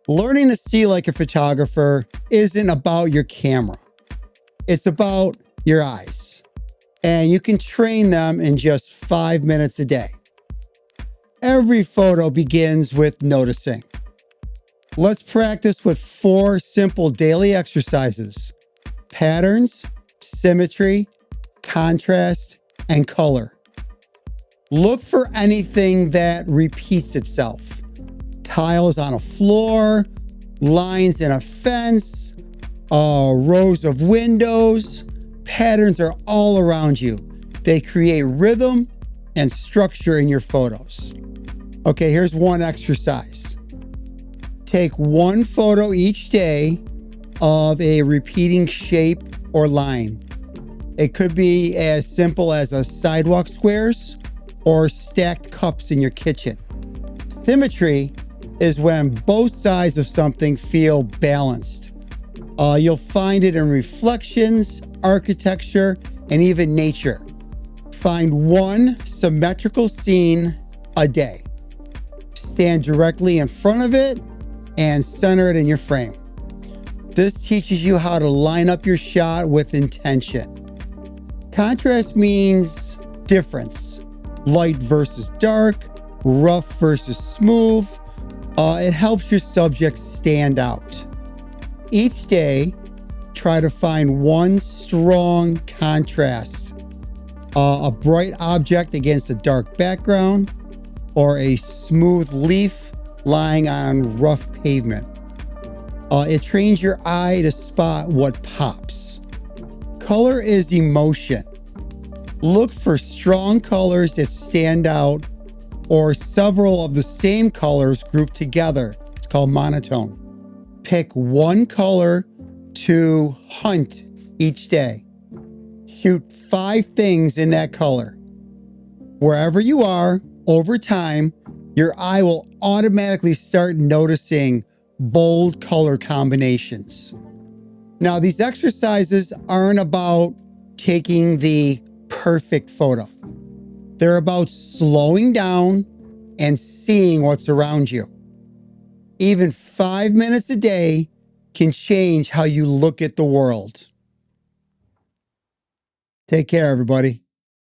Learning to see like a photographer isn't about your camera. It's about your eyes. And you can train them in just 5 minutes a day. Every photo begins with noticing. Let's practice with 4 simple daily exercises: patterns, symmetry, contrast, and color. Look for anything that repeats itself. Tiles on a floor, lines in a fence, rows of windows. Patterns are all around you. They create rhythm and structure in your photos. Okay, here's one exercise. Take one photo each day of a repeating shape or line. It could be as simple as a sidewalk squares or stacked cups in your kitchen. Symmetry is when both sides of something feel balanced. You'll find it in reflections, architecture, and even nature. Find one symmetrical scene a day. Stand directly in front of it and center it in your frame. This teaches you how to line up your shot with intention. Contrast means difference. Light versus dark, rough versus smooth. It helps your subject stand out. Each day, try to find one strong contrast. A bright object against a dark background, or a smooth leaf lying on rough pavement. It trains your eye to spot what pops. Color is emotion. Look for strong colors that stand out, or several of the same colors grouped together. It's called monotone. Pick one color to hunt each day. Shoot 5 things in that color. Wherever you are, over time, your eye will automatically start noticing bold color combinations. Now, these exercises aren't about taking the perfect photo. They're about slowing down and seeing what's around you. Even 5 minutes a day can change how you look at the world. Take care, everybody.